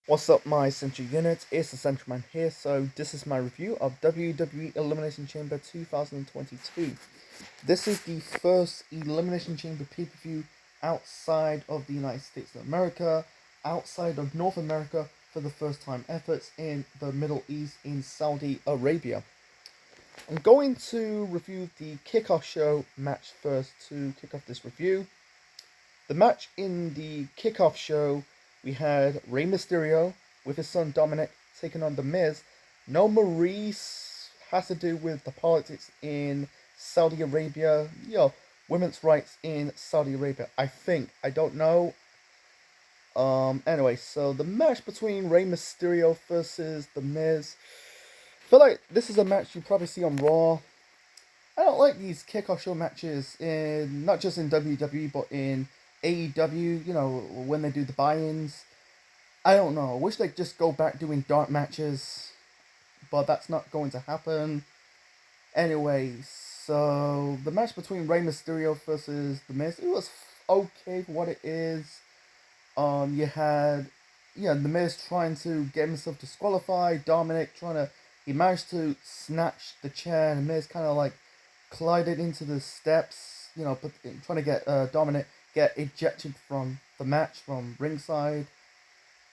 What's up, my Central Unit? It's the Central Man here. So this is my review of WWE Elimination Chamber 2022. This is the first Elimination Chamber pay-per-view outside of the United States of America, outside of North America for the first time efforts in the Middle East in Saudi Arabia. I'm going to review the kickoff show match first to kick off this review. The match in the kickoff show, we had Rey Mysterio with his son Dominic taking on The Miz. No Maurice has to do with the politics in Saudi Arabia, women's rights in Saudi Arabia. I think. I don't know. Anyway, so the match between Rey Mysterio versus The Miz. I feel like this is a match you probably see on Raw. I don't like these kickoff show matches in not just in WWE but in AEW. When they do the buy-ins. I don't know. I wish they'd just go back doing dark matches, but that's not going to happen. Anyway, so the match between Rey Mysterio versus The Miz, it was okay for what it is. You had, The Miz trying to get himself disqualified. Dominic he managed to snatch the chair, and The Miz kind of like collided into the steps. Trying to get Dominic get ejected from the match from ringside.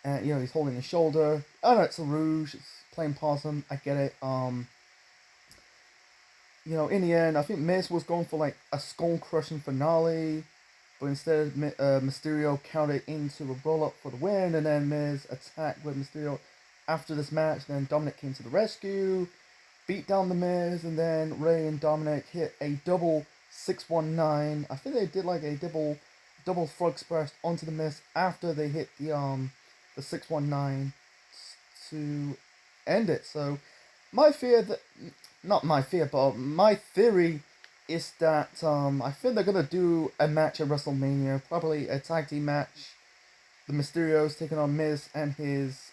And he's holding his shoulder. I know it's a rouge, it's playing possum. I get it. In the end, I think Miz was going for like a skull crushing finale, but instead Mysterio counted into a roll up for the win, and then Miz attacked with Mysterio after this match. Then Dominic came to the rescue, beat down the Miz, and then Rey and Dominic hit a double 619. I think they did like a double frog splash onto the Miz after they hit the 619 to end it. So my fear that not my fear, but my theory is that I think they're gonna do a match at WrestleMania, probably a tag team match. The Mysterios taking on Miz and his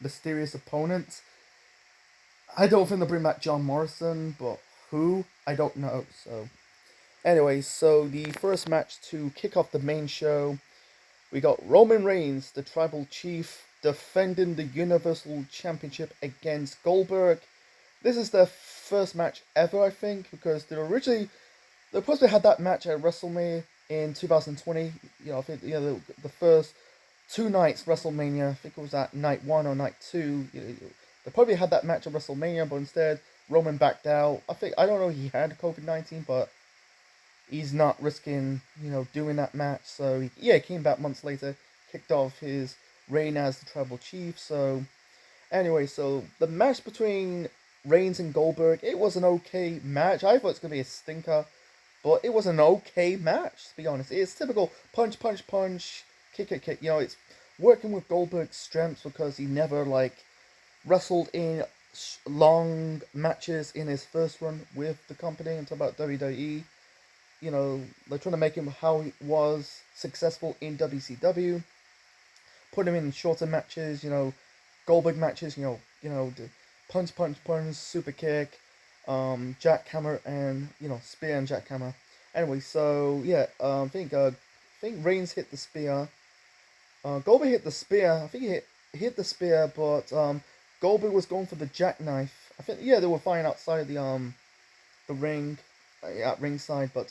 mysterious opponent. I don't think they'll bring back John Morrison, but who? I don't know. So anyway, so the first match to kick off the main show, we got Roman Reigns, the Tribal Chief, defending the Universal Championship against Goldberg. This is their first match ever, I think, because they supposed to have that match at WrestleMania in 2020. I think the first two nights WrestleMania. I think it was at night 1 or night 2. They probably had that match at WrestleMania, but instead Roman backed out. I don't know if he had COVID-19, but he's not risking, doing that match. So, he came back months later, kicked off his reign as the Tribal Chief. So, anyway, so the match between Reigns and Goldberg, it was an okay match. I thought it was going to be a stinker, but it was an okay match, to be honest. It's typical punch, punch, punch, kick, kick, kick. It's working with Goldberg's strengths because he never, wrestled in long matches in his first run with the company until about WWE. They're trying to make him how he was successful in WCW. Put him in shorter matches, Goldberg matches, the punch, punch, punch, super kick, jackhammer, and, spear and jackhammer. Anyway, so, I think Reigns hit the spear. Goldberg hit the spear. I think he hit the spear, but, Goldberg was going for the jackknife. I think, they were fighting outside the ring. At ringside, but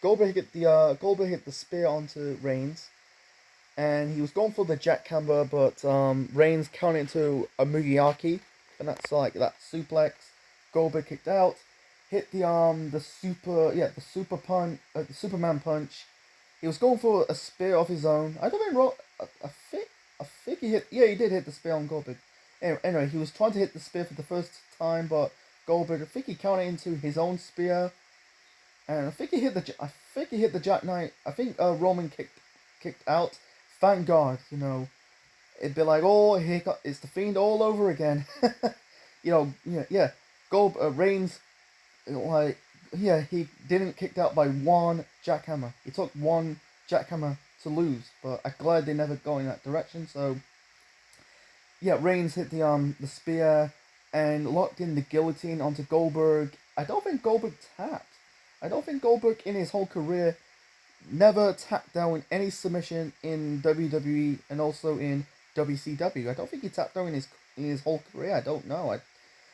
Goldberg hit the spear onto Reigns, and he was going for the jackhammer, but Reigns counted into a Mugiyaki, and that's like that suplex. Goldberg kicked out, hit the super punch, the Superman punch. He was going for a spear of his own. I don't think I think he hit. Yeah, he did hit the spear on Goldberg. Anyway, he was trying to hit the spear for the first time, but Goldberg, I think he counted into his own spear. And I think he hit the jackknife. I think Roman kicked out. Thank God, it'd be like, oh, it's the Fiend all over again. Reigns, he didn't kicked out by one jackhammer. It took one jackhammer to lose, but I'm glad they never go in that direction. So, Reigns hit the spear and locked in the guillotine onto Goldberg. I don't think Goldberg tapped. I don't think Goldberg in his whole career never tapped down in any submission in WWE and also in WCW. I don't think he tapped out in his whole career. I don't know.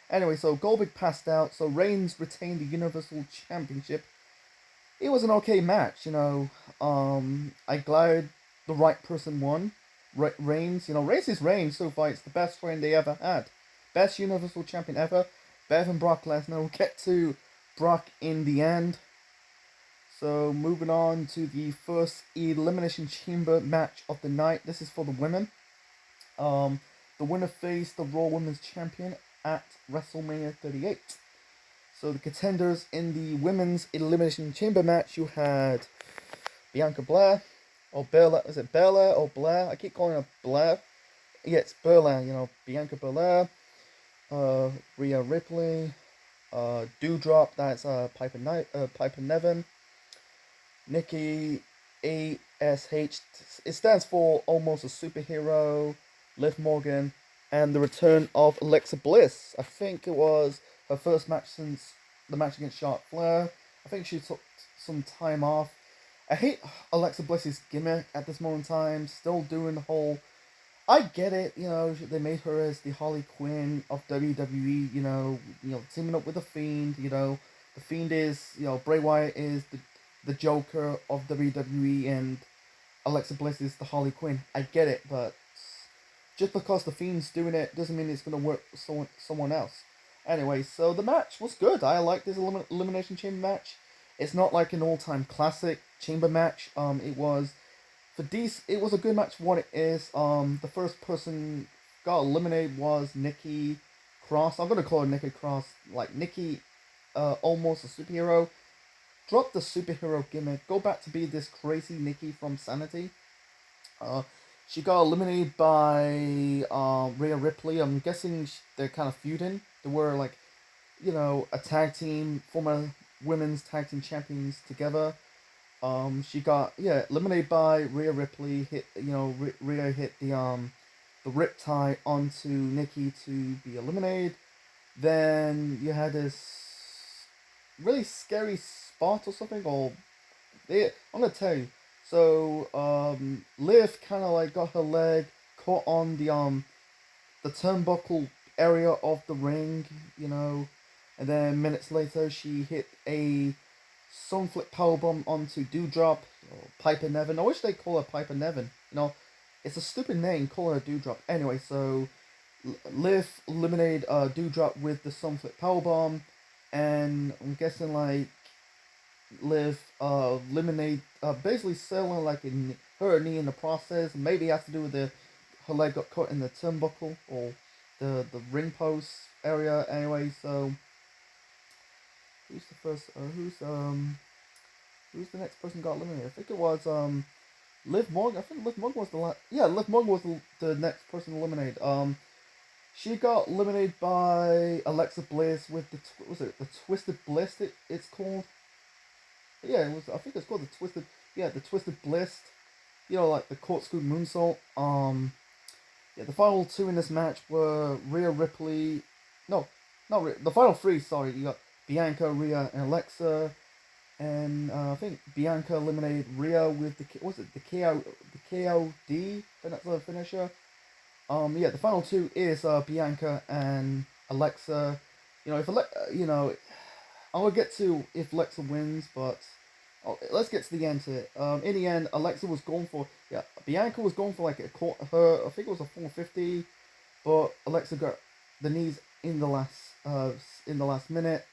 Anyway, so Goldberg passed out. So Reigns retained the Universal Championship. It was an okay match, you know. I glad the right person won. Reigns, you know, Reigns is Reigns so far. It's the best reign they ever had. Best Universal Champion ever. Better than Brock Lesnar. We'll get to Brock in the end. So moving on to the first Elimination Chamber match of the night. This is for the women. The winner faced the Raw Women's Champion at WrestleMania 38. So the contenders in the Women's Elimination Chamber match, you had Bianca Belair, or Bella, is it Bella or Blair? I keep calling her Blair. Yeah, it's Belair, you know, Bianca Belair, Rhea Ripley, Doudrop, that's Piper Niven, Nikki ASH, it stands for Almost a Superhero, Liv Morgan, and the return of Alexa Bliss. I think it was her first match since the match against Charlotte Flair. I think she took some time off. I hate Alexa Bliss's gimmick at this moment in time, still doing the whole... I get it, you know, they made her as the Harley Quinn of WWE, you know, teaming up with The Fiend, you know. The Fiend is, you know, Bray Wyatt is the Joker of WWE, and Alexa Bliss is the Harley Quinn. I get it, but just because the Fiend's doing it doesn't mean it's going to work for someone else. Anyway, so the match was good. I like this Elimination Chamber match. It's not like an all-time classic chamber match. It was a good match for what it is. The first person got eliminated was Nikki Cross. I'm gonna call her Nikki Cross. Like Nikki, Almost a Superhero. Drop the superhero gimmick. Go back to be this crazy Nikki from Sanity. She got eliminated by Rhea Ripley. I'm guessing they're kind of feuding. They were like, you know, a tag team, former women's tag team champions together. She got eliminated by Rhea Ripley. Rhea hit the riptide onto Nikki to be eliminated. Then you had this really scary spot or something. I'm gonna tell you. So Liv kind of like got her leg caught on the turnbuckle area of the ring, you know, and then minutes later she hit a sunflip powerbomb onto Doudrop, or Piper Niven. I wish they call her Piper Niven. You know, it's a stupid name. Call her Doudrop. Anyway, so Liv eliminated Doudrop with the sunflip powerbomb, and I'm guessing like Liv eliminated basically selling like her knee in the process. Maybe it has to do with her leg got caught in the turnbuckle or the ring post area. Anyway, so who's the first? Who's the next person got eliminated? I think it was Liv Morgan. I think Liv Morgan was the last. Yeah, Liv Morgan was the next person eliminated. She got eliminated by Alexa Bliss with the Twisted Bliss. It's called. Yeah, it was. I think it's called the Twisted. Yeah, the Twisted Bliss. You know, like the corkscrew moonsault. Yeah, the final two in this match were Rhea Ripley. No, not Rhea. The final three. Sorry, you got Bianca, Rhea, and Alexa. And I think Bianca eliminated Rhea with the KOD. That's the finisher. Yeah, the final two is Bianca and Alexa. You know, I'm gonna get to if Alexa wins, but let's get to the end to it. In the end, Alexa was going for Bianca was going for like I think it was a 450, but Alexa got the knees in the last minute.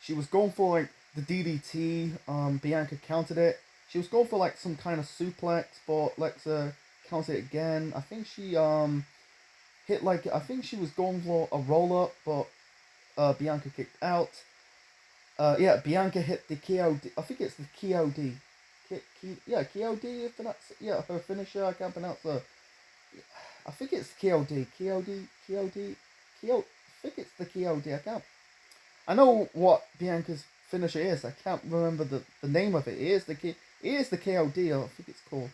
She was going for like the DDT. Bianca countered it. She was going for like some kind of suplex, but Alexa countered it again. I think she hit like I think she was going for a roll up, but Bianca kicked out. Yeah, Bianca hit the KOD. I think it's the KOD. KOD. If that's her finisher. I can't pronounce her. I think it's KOD. I think it's the KOD. I can't. I know what Bianca's finisher is. I can't remember the name of it. It is the KOD. I think it's called.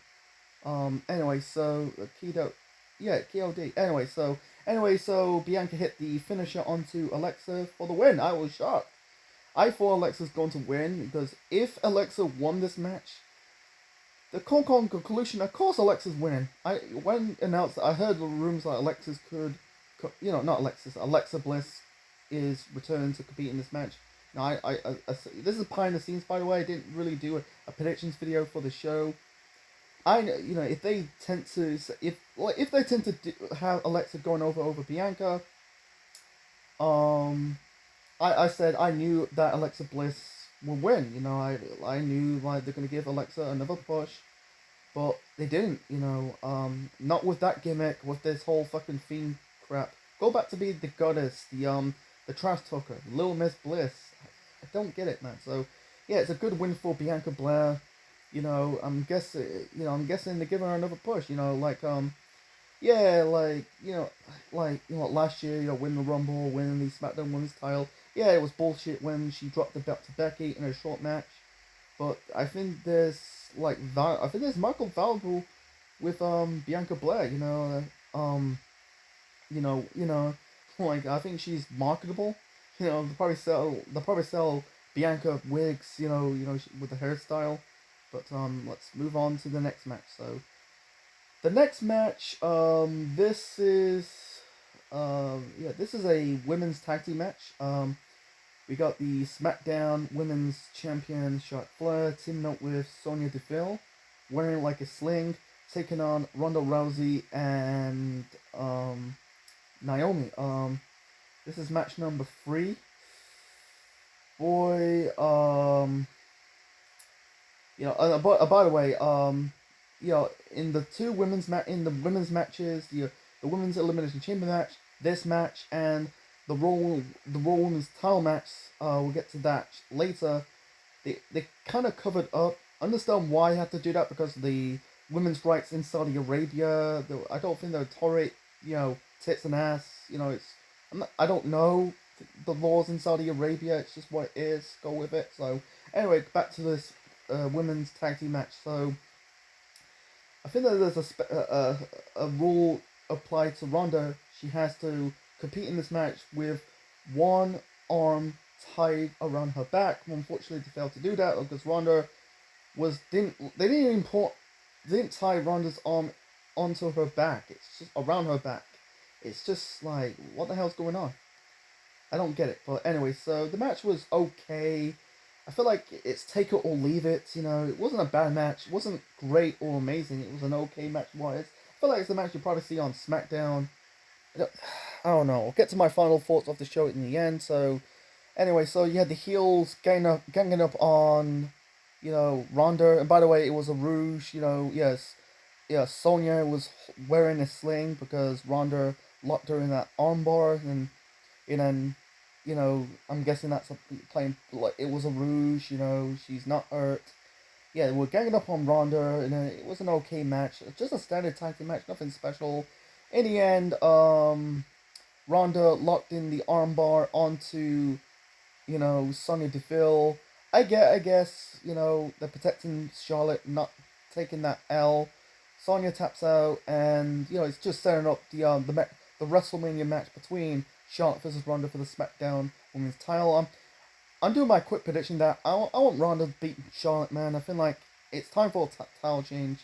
Anyway, so KOD. Anyway, so Bianca hit the finisher onto Alexa for the win. I was shocked. I thought Alexa's going to win because if Alexa won this match, the conclusion, of course, Alexa's winning. When announced, I heard the rumors that Alexa's not Alexis, Alexa Bliss is returning to compete in this match. Now, this is behind the scenes, by the way. I didn't really do a predictions video for the show. If they tend to have Alexa going over Bianca, I said I knew that Alexa Bliss would win. I knew like they're gonna give Alexa another push, but they didn't. Not with that gimmick, with this whole fucking theme crap. Go back to be the goddess, the trash talker, Little Miss Bliss. I don't get it, man. So yeah, it's a good win for Bianca Belair. I'm guessing they're giving her another push. Last year, winning the Rumble, winning the SmackDown Women's title. Yeah, it was bullshit when she dropped the belt to Becky in a short match. But I think there's Michael valuable with Bianca Belair. I think she's marketable. They'll probably sell Bianca wigs. With the hairstyle. But let's move on to the next match. So the next match, this is a women's tag team match. We got the SmackDown Women's Champion Charlotte Flair teaming up with Sonya Deville, wearing like a sling, taking on Ronda Rousey and Naomi. This is match number 3. Boy, by the way, in the two women's matches, the women's elimination chamber match, this match, and the Raw Women's title match, we'll get to that later. They kind of covered up. Understand why I had to do that, because of the women's rights in Saudi Arabia. I don't think they'll tolerate tits and ass. I don't know the laws in Saudi Arabia. It's just what it is. Go with it. So anyway, back to this women's tag team match. So I think that there's a rule applied to Ronda. She has to compete in this match with one arm tied around her back. Unfortunately, they failed to do that because Ronda didn't tie Ronda's arm onto her back. It's just around her back. It's just like, what the hell's going on? I don't get it. But anyway, so the match was okay. I feel like it's take it or leave it. It wasn't a bad match. It wasn't great or amazing. It was an okay match. I feel like it's a match you'll probably see on SmackDown. I don't know. I'll get to my final thoughts of the show in the end. So, anyway, so you had the heels ganging up on, Ronda. And by the way, it was a ruse. Sonya was wearing a sling because Ronda locked her in that armbar, and I'm guessing that's playing like it was a ruse. She's not hurt. Yeah, we're ganging up on Ronda, and it was an okay match. Just a standard tag team match, nothing special. In the end, Ronda locked in the armbar onto, Sonya Deville. I guess, they're protecting Charlotte, not taking that L. Sonya taps out, and, it's just setting up the WrestleMania match between Charlotte versus Ronda for the SmackDown Women's title. I'm doing my quick prediction that I want Ronda to beat Charlotte, man. I feel like it's time for a title change.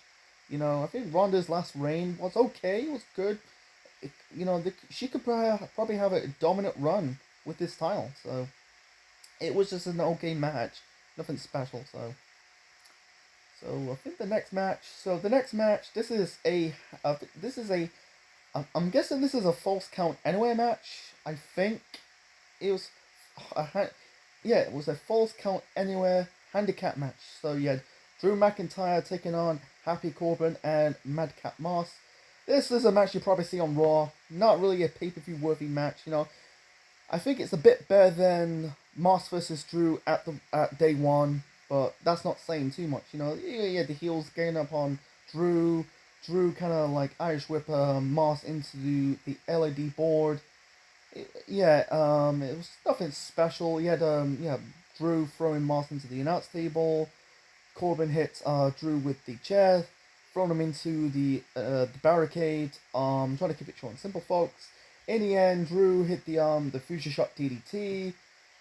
I think Ronda's last reign was okay. It was good. She could probably have a dominant run with this title. So it was just an okay match, nothing special. So I think the next match. So the next match. This is a. I'm guessing this is a false count anywhere match. I think it was. It was a false count anywhere handicap match. So you had Drew McIntyre taking on Happy Corbin and Madcap Moss. This is a match you probably see on Raw. Not really a pay-per-view worthy match. I think it's a bit better than Moss versus Drew at day one, but that's not saying too much. You had the heels getting up on Drew. Drew kind of like Irish whip Moss into the LED board. It was nothing special. You had Drew throwing Moss into the announce table. Corbin hit Drew with the chair, throwing him into the barricade. Trying to keep it short and simple, folks. In the end, Drew hit the Future Shot DDT.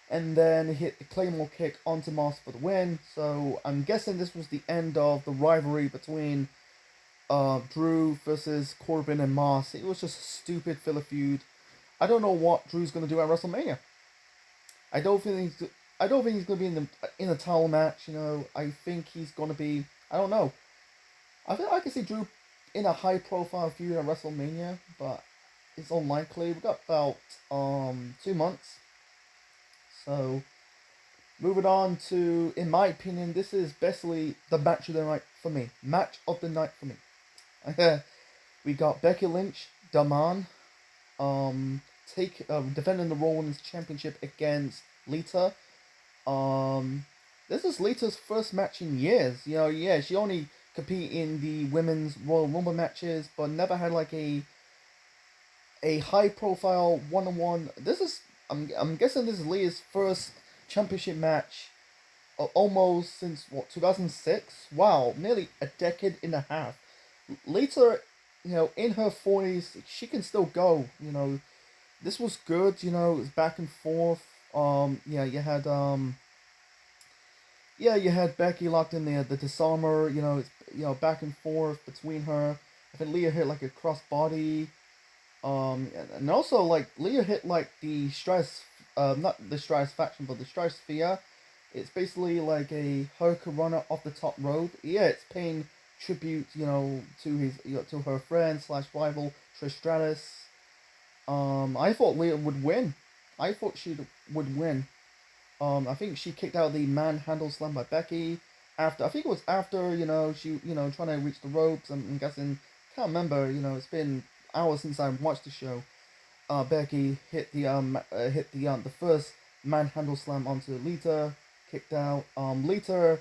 and then hit the Claymore kick onto Moss for the win. So I'm guessing this was the end of the rivalry between Drew versus Corbin and Moss. It was just a stupid filler feud. I don't know what Drew's gonna do at WrestleMania. I don't think he's. I don't think he's gonna be in the title match. I think he's gonna be. I don't know. I think I can see Drew in a high profile feud at WrestleMania, but it's unlikely. We've got about 2 months. So moving on to, in my opinion, this is basically the match of the night for me. Match of the night for me. We got Becky Lynch, Daman, defending the Raw Women's Championship against Lita. This is Lita's first match in years. Yeah, she only competed in the women's Royal Rumble matches, but never had like a high profile one-on-one. I'm guessing this is Lita's first championship match, almost since 2006. Wow, nearly a decade and a half. Lita, in her 40s, she can still go. This was good. It was back and forth. You had Becky locked in the disarmer. It's back and forth between her. I think Leah hit like a cross body. And also like Leah hit like the not the Stratisfaction, but the Stratosphere. It's basically like a Hurricane Runner off the top rope. Yeah, it's paying tribute, to his, to her friend slash rival Trish Stratus. I thought Leah would win. I thought she would win. I think she kicked out the manhandle slam by Becky. I think it was after, she, trying to reach the ropes. I'm guessing, can't remember. It's been hours since I watched the show. Becky hit the first manhandle slam onto Lita, kicked out. Lita,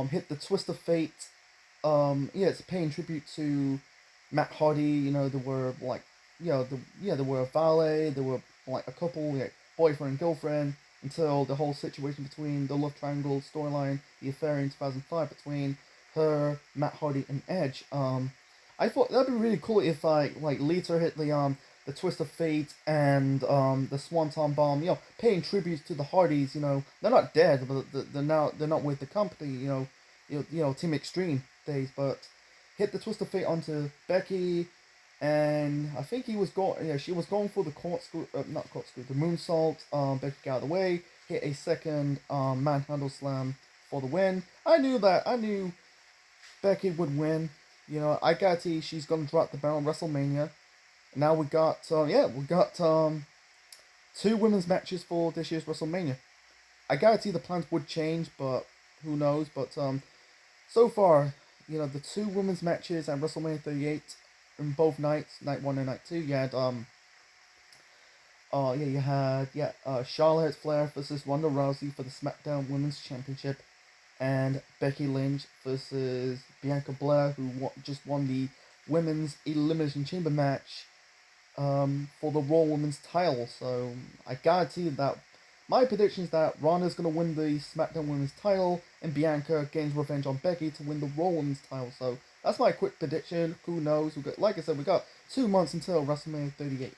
hit the twist of fate. It's paying tribute to Matt Hardy. There were like, there were a valet. There were like a couple, like boyfriend and girlfriend, until the whole situation between the Love Triangle storyline, the affair in 2005 between her, Matt Hardy, and Edge. I thought that'd be really cool if Lita hit the twist of fate and the Swanton bomb. Paying tribute to the Hardys. They're not dead, but they're not with the company. Team Extreme days, but hit the twist of fate onto Becky. And I think she was going for the corkscrew, not corkscrew, the moonsault. Becky got out of the way, hit a second manhandle slam for the win. I knew Becky would win. I guarantee she's gonna drop the belt on WrestleMania. Now we got two women's matches for this year's WrestleMania. I guarantee the plans would change, but who knows? But so far, the two women's matches at WrestleMania 38. In both nights, night 1 and night 2, you had Charlotte Flair versus Ronda Rousey for the SmackDown Women's Championship, and Becky Lynch versus Bianca Belair, who just won the Women's Elimination Chamber match for the Raw Women's title. So I guarantee that my prediction is that Ronda's gonna win the SmackDown Women's title, and Bianca gains revenge on Becky to win the Raw Women's title. So that's my quick prediction. Who knows? Like I said, we got 2 months until WrestleMania 38.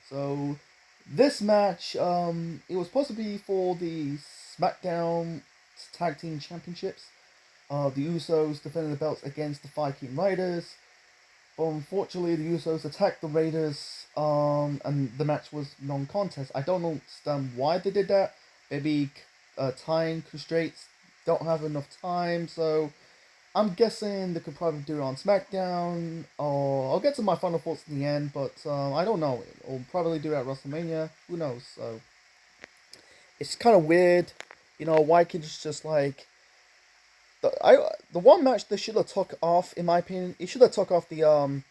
So this match, it was supposed to be for the SmackDown Tag Team Championships. The Usos defended the belts against the 5 King Raiders. But unfortunately, the Usos attacked the Raiders, and the match was non-contest. I don't understand why they did that. Maybe time constraints, don't have enough time, so I'm guessing they could probably do it on SmackDown, or I'll get to my final thoughts in the end, but I don't know. I'll probably do it at WrestleMania. Who knows? So it's kind of weird, why can't you just like the one match they should have took off, in my opinion, it should have took off the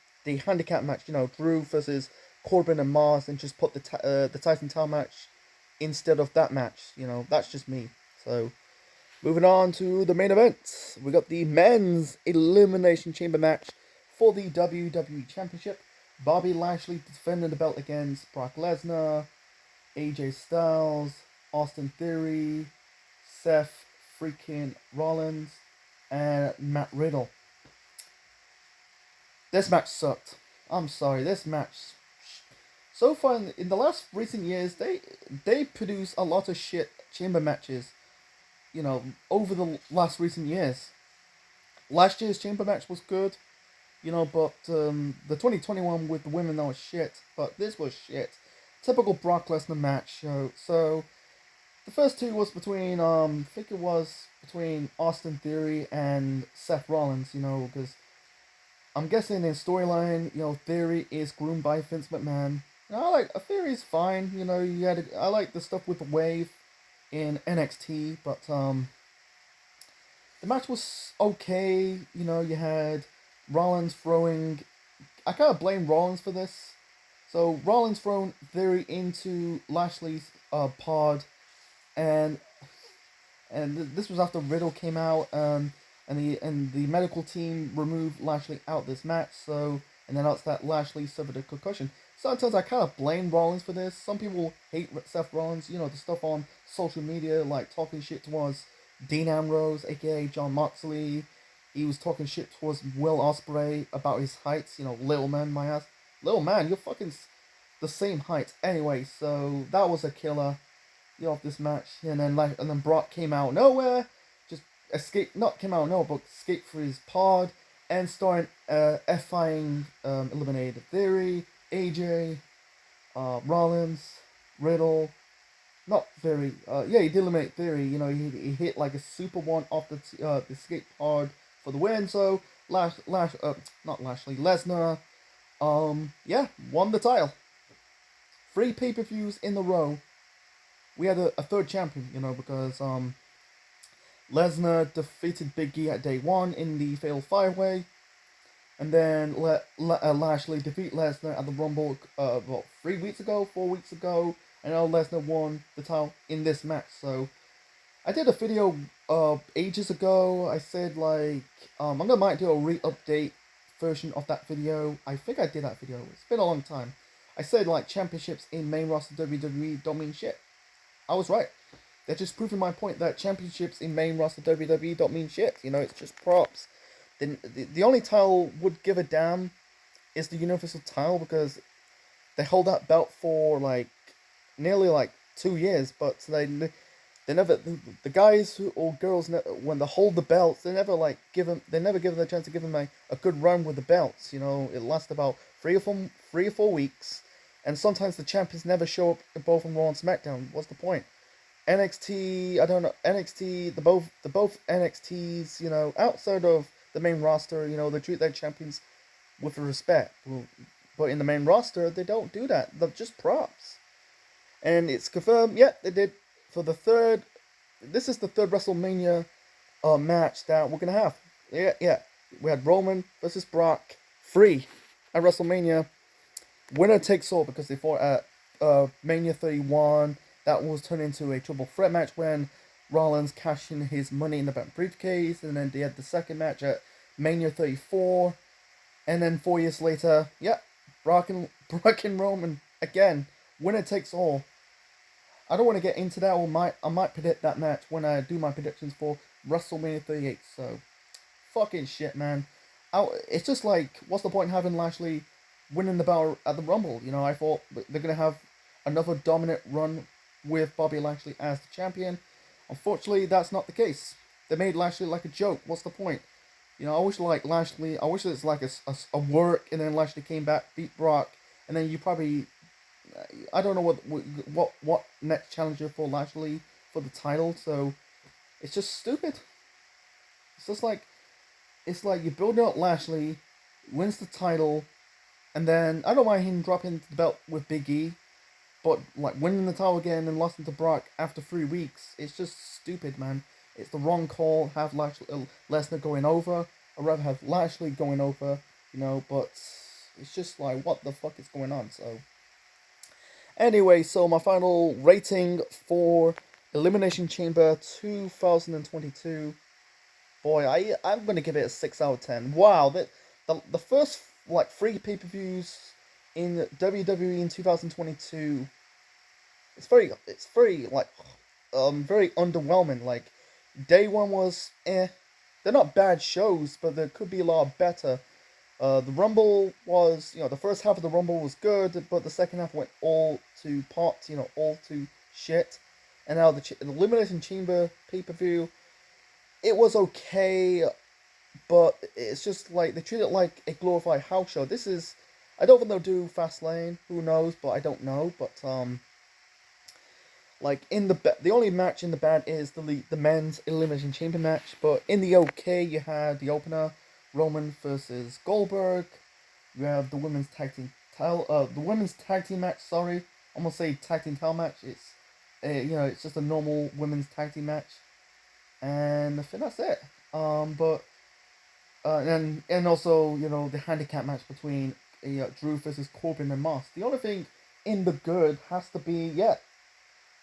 handicap match, Drew versus Corbin and Mars, and just put the Tyson title match instead of that match. That's just me. So moving on to the main event, we got the men's Elimination Chamber match for the WWE Championship. Bobby Lashley defending the belt against Brock Lesnar, AJ Styles, Austin Theory, Seth freaking Rollins, and Matt Riddle. This match sucked. I'm sorry, this match so far in the last recent years, they produce a lot of shit chamber matches. You know, over the last recent years. Last year's chamber match was good, you know, but the 2021 with the women, that was shit. But this was shit. Typical Brock Lesnar match. So the first two was between I think it was between Austin Theory and Seth Rollins. You know, because I'm guessing in storyline, you know, Theory is groomed by Vince McMahon. And I like Theory's fine. You know, I like the stuff with the Wave in NXT, but the match was okay. You know, you had Rollins throwing. I kind of blame Rollins for this. So Rollins thrown Theory into Lashley's pod, and this was after Riddle came out, and the medical team removed Lashley out this match. So and announced that Lashley suffered a concussion. Sometimes I kind of blame Rollins for this. Some people hate Seth Rollins. You know, the stuff on social media, like talking shit towards Dean Ambrose, aka John Moxley. He was talking shit towards Will Ospreay about his heights. You know, little man, my ass. Little man, you're fucking the same height. Anyway, so that was a killer. You know, of this match, and then Brock came out of nowhere, just escaped. Not came out of nowhere, but escaped through his pod and started F-ing eliminated Theory, AJ, Rollins, Riddle. Not Theory. Yeah, he did eliminate Theory. You know, he hit like a super one off the escape pod for the win. So not Lashley, Lesnar. Yeah, won the title. 3 pay-per-views in a row. We had a third champion, you know, because Lesnar defeated Big E at day 1 in the Fatal 5-Way. And then Lashley defeat Lesnar at the Rumble, 3 weeks ago, 4 weeks ago. And now Lesnar won the title in this match. So I did a video ages ago. I said, like, I'm going to might do a re-update version of that video. I think I did that video. It's been a long time. I said, like, championships in main roster WWE don't mean shit. I was right. They're just proving my point that championships in main roster WWE don't mean shit. You know, it's just props. The only title would give a damn is the Universal title, because they hold that belt for like nearly like 2 years, but they never, the guys or girls, when they hold the belts, they never give them the chance to give them a good run with the belts. You know, it lasts about 3 or 4 weeks. And sometimes the champions never show up both on Raw and SmackDown. What's the point? NXT, I don't know, NXT, the both NXTs, you know, outside of the main roster, you know, they treat their champions with respect. But in the main roster, they don't do that. They're just props. And it's confirmed, yeah, they did for the third. This is the third WrestleMania match that we're going to have. Yeah. We had Roman versus Brock 3 at WrestleMania. Winner takes all, because they fought at Mania 31. That was turned into a triple threat match when Rollins cashed in his Money in the Bank briefcase. And then they had the second match at Mania 34. And then 4 years later, yeah, Brock and Roman again. Winner takes all. I don't want to get into that. I might predict that match when I do my predictions for WrestleMania 38. So, fucking shit, man. It's just like, what's the point in having Lashley winning the battle at the Rumble? You know, I thought they're going to have another dominant run with Bobby Lashley as the champion. Unfortunately, that's not the case. They made Lashley like a joke. What's the point? You know, I wish it's like a work, and then Lashley came back, beat Brock, and then you probably, I don't know what next challenger for Lashley for the title. So it's just stupid. It's just like, you're building up Lashley, wins the title, and then I don't mind him dropping the belt with Big E, but like winning the title again and losing to Brock after 3 weeks, it's just stupid, man. It's the wrong call. Have Lesnar going over. I'd rather have Lashley going over, you know. But it's just like, what the fuck is going on? So anyway, so my final rating for Elimination Chamber 2022. Boy, I'm gonna give it a 6 out of 10. Wow, the first like 3 pay-per-views in WWE in 2022. It's very like very underwhelming. Like, day 1 was They're not bad shows, but there could be a lot better. The Rumble was, the first half of the Rumble was good, but the second half went all to pot, all to shit. And now the Elimination Chamber pay-per-view, it was okay, but it's just like they treat it like a glorified house show. This is, I don't think they'll do Fastlane. Who knows? But I don't know. But like in the only match in the bad is the men's Elimination Chamber match. But in the okay, you had the opener, Roman versus Goldberg. You have the women's tag team match. Sorry, I'm gonna say tag team title match. It's it's just a normal women's tag team match, and I think that's it. But and also the handicap match between Drew versus Corbin and Moss. The only thing in the good has to be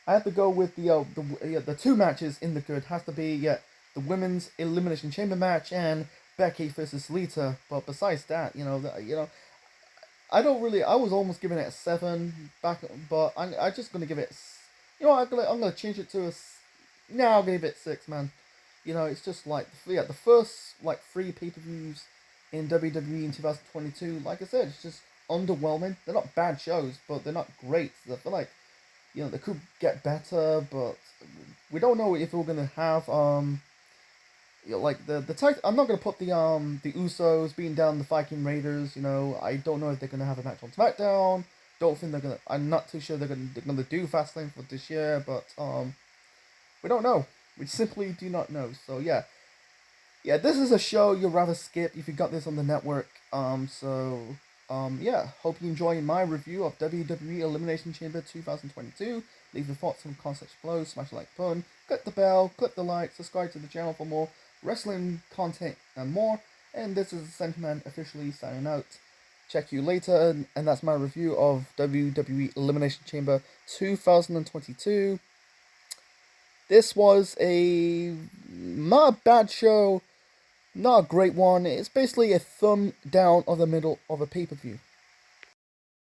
I have to go with the two matches in the good has to be the women's Elimination Chamber match and Becky versus Lita. But besides that, I don't really. I was almost giving it a 7 back, but I'm just gonna give it. I'm gonna change it to a. No, I'll give it 6, man. It's just like the first like 3 pay-per-views in WWE in 2022. Like I said, it's just underwhelming. They're not bad shows, but they're not great. I feel like they could get better, but we don't know if we're gonna have like the tag. I'm not gonna put the Usos beating down the Viking Raiders. I don't know if they're gonna have a match on SmackDown. Don't think they're gonna. I'm not too sure they're gonna do Fastlane for this year, but we don't know. We simply do not know. So yeah, this is a show you'd rather skip if you got this on the network. Yeah, hope you enjoy my review of WWE Elimination Chamber 2022. Leave your thoughts and concepts below, smash the like button, click the bell, click the like, subscribe to the channel for more wrestling content and more. And this is Sentiment officially signing out. Check you later, and that's my review of WWE Elimination Chamber 2022. This was a not a bad show, not a great one. It's basically a thumb down of the middle of a pay-per-view.